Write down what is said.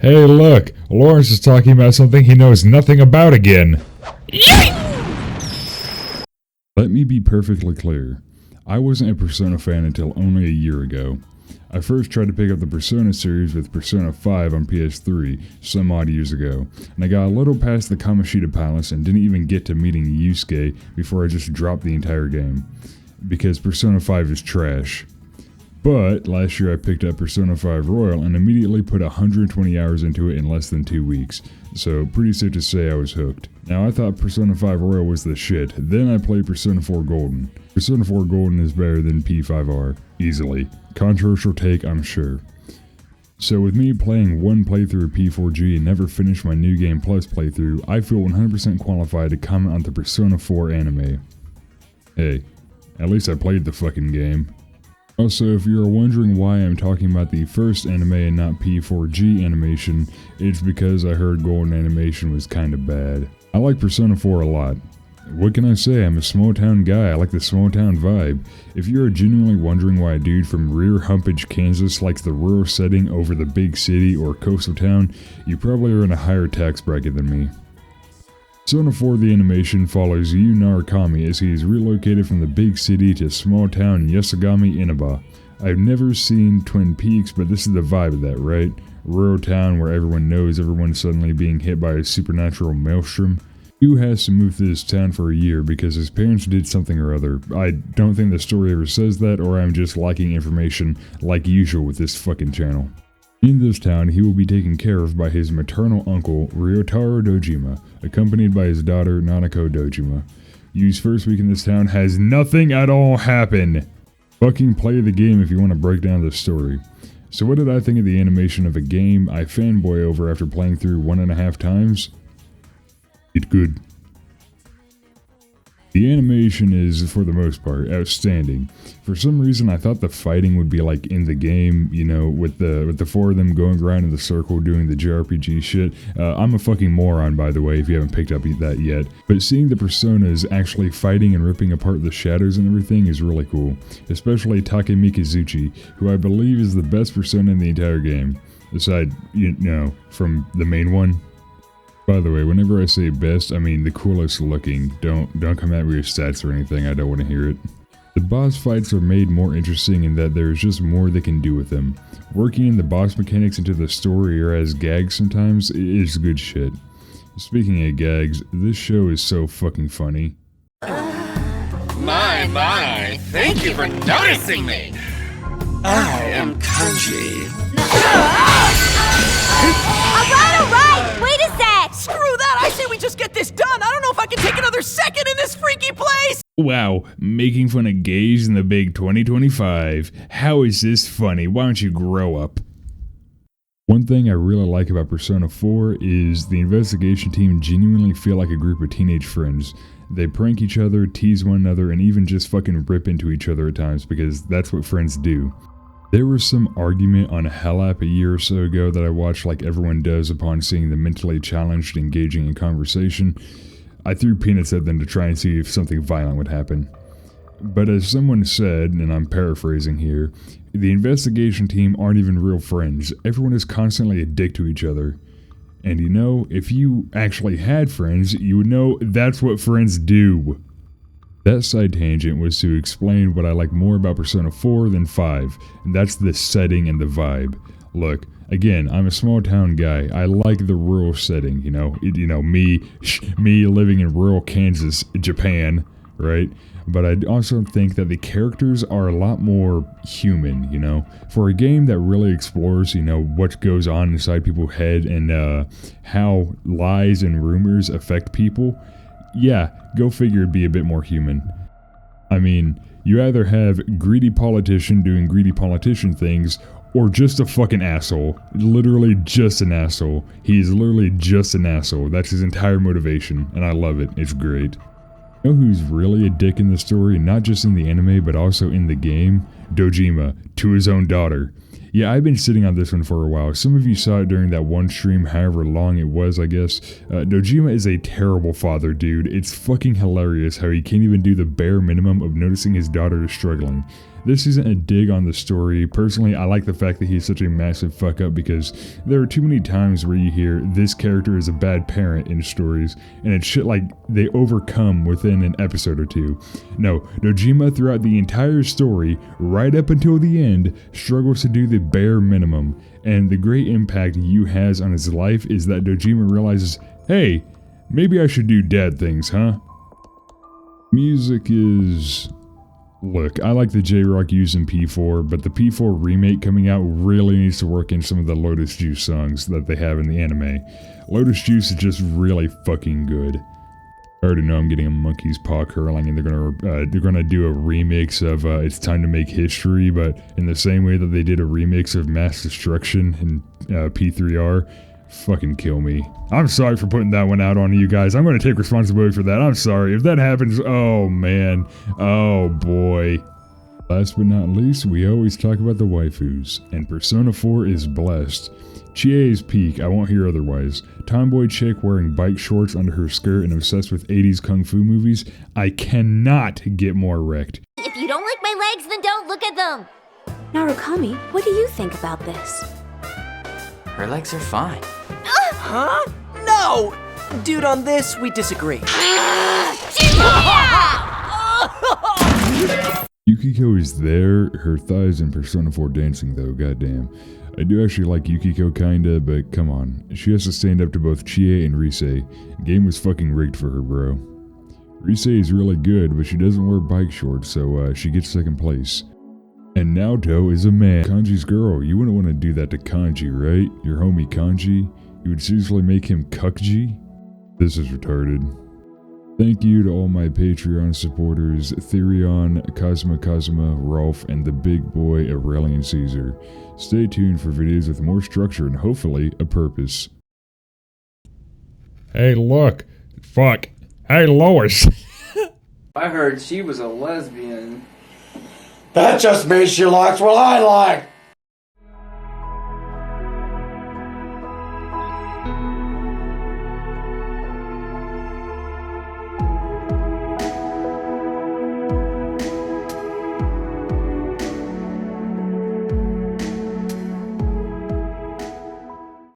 Hey look, Lawrence is talking about something he knows nothing about again. Let me be perfectly clear. I wasn't a Persona fan until only a year ago. I first tried to pick up the Persona series with Persona 5 on PS3 some odd years ago, and I got a little past the Kamoshida Palace and didn't even get to meeting Yusuke before I just dropped the entire game, because Persona 5 is trash. But last year I picked up Persona 5 Royal and immediately put 120 hours into it in less than 2 weeks, so pretty safe to say I was hooked. Now I thought Persona 5 Royal was the shit, then I played Persona 4 Golden. Persona 4 Golden is better than P5R, easily. Controversial take, I'm sure. So with me playing one playthrough of P4G and never finished my New Game Plus playthrough, I feel 100% qualified to comment on the Persona 4 anime. Hey, at least I played the fucking game. Also, if you're wondering why I'm talking about the first anime and not P4G animation, it's because I heard Golden animation was kinda bad. I like Persona 4 a lot. What can I say, I'm a small town guy, I like the small town vibe. If you're genuinely wondering why a dude from Rear Humpage, Kansas likes the rural setting over the big city or coastal town, you probably are in a higher tax bracket than me. Persona 4 the animation follows Yu Narukami as he is relocated from the big city to small town Yasogami Inaba. I've never seen Twin Peaks, but this is the vibe of that, right? Rural town where everyone knows everyone's suddenly being hit by a supernatural maelstrom. Yu has to move to this town for a year because his parents did something or other. I don't think the story ever says that, or I'm just lacking information like usual with this fucking channel. In this town, he will be taken care of by his maternal uncle, Ryotaro Dojima, accompanied by his daughter, Nanako Dojima. Yu's first week in this town has nothing at all happen. Fucking play the game if you want to break down the story. So what did I think of the animation of a game I fanboy over after playing through 1.5 times? It's good. The animation is, for the most part, outstanding. For some reason, I thought the fighting would be like in the game, you know, with the four of them going around in the circle doing the JRPG shit. I'm a fucking moron, by the way, if you haven't picked up that yet. But seeing the personas actually fighting and ripping apart the shadows and everything is really cool. Especially Take Mikazuchi, who I believe is the best persona in the entire game. Aside, you know, from the main one. By the way, whenever I say best, I mean the coolest looking. Don't come at me with stats or anything, I don't want to hear it. The boss fights are made more interesting in that there's just more they can do with them. Working in the boss mechanics into the story or as gags sometimes is good shit. Speaking of gags, this show is so fucking funny. My, thank you for noticing me! I am Konchi. Alright, wait a sec! Screw that! I say we just get this done! I don't know if I can take another second in this freaky place! Wow, making fun of gays in the big 2025. How is this funny? Why don't you grow up? One thing I really like about Persona 4 is the investigation team genuinely feel like a group of teenage friends. They prank each other, tease one another, and even just fucking rip into each other at times because that's what friends do. There was some argument on Hell App a year or so ago that I watched like everyone does upon seeing the mentally challenged engaging in conversation. I threw peanuts at them to try and see if something violent would happen. But as someone said, and I'm paraphrasing here, the investigation team aren't even real friends. Everyone is constantly a dick to each other. And you know, if you actually had friends, you would know that's what friends do. That side tangent was to explain what I like more about Persona 4 than 5, and that's the setting and the vibe. Look, again, I'm a small town guy. I like the rural setting, you know, me living in rural Kansas, Japan, right? But I also think that the characters are a lot more human, you know? For a game that really explores, you know, what goes on inside people's head and how lies and rumors affect people, yeah, go figure it'd be a bit more human. I mean, you either have greedy politician doing greedy politician things, or just a fucking asshole. Literally just an asshole. He's literally just an asshole. That's his entire motivation, and I love it. It's great. You know who's really a dick in the story, not just in the anime, but also in the game? Dojima to his own daughter. Yeah, I've been sitting on this one for a while. Some of you saw it during that one stream, however long it was, I guess. Dojima is a terrible father, dude. It's fucking hilarious how he can't even do the bare minimum of noticing his daughter is struggling. This isn't a dig on the story. Personally, I like the fact that he's such a massive fuck up because there are too many times where you hear this character is a bad parent in stories, and it's shit like they overcome within an episode or two. No, Dojima throughout the entire story, right up until the end, struggles to do the bare minimum, and the great impact Yu has on his life is that Dojima realizes, hey, maybe I should do dad things, huh? Music is... Look, I like the J-Rock used in P4, but the P4 remake coming out really needs to work in some of the Lotus Juice songs that they have in the anime. Lotus Juice is just really fucking good. I already know I'm getting a monkey's paw curling, and they're gonna do a remix of It's Time to Make History, but in the same way that they did a remix of Mass Destruction in P3R. Fucking kill me. I'm sorry for putting that one out on you guys. I'm gonna take responsibility for that. I'm sorry. If that happens, oh man. Oh boy. Last but not least, we always talk about the waifus, and Persona 4 is blessed. Chie is peak, I won't hear otherwise. Tomboy chick wearing bike shorts under her skirt and obsessed with 80s kung fu movies. I cannot get more wrecked. If you don't like my legs, then don't look at them. Narukami, what do you think about this? Her legs are fine. Huh? No! Dude, on this, we disagree. Yukiko is there, her thighs in Persona 4 dancing though, goddamn. I do actually like Yukiko kinda, but come on. She has to stand up to both Chie and Rise. Game was fucking rigged for her, bro. Rise is really good, but she doesn't wear bike shorts, so she gets second place. And Naoto is a man. Kanji's girl, you wouldn't want to do that to Kanji, right? Your homie Kanji? You would seriously make him Cuckji? This is retarded. Thank you to all my Patreon supporters, Therion, Kazuma, Rolf, and the big boy Aurelian Caesar. Stay tuned for videos with more structure and hopefully a purpose. Hey look! Fuck! Hey Lois! I heard she was a lesbian. That just means she likes what I like.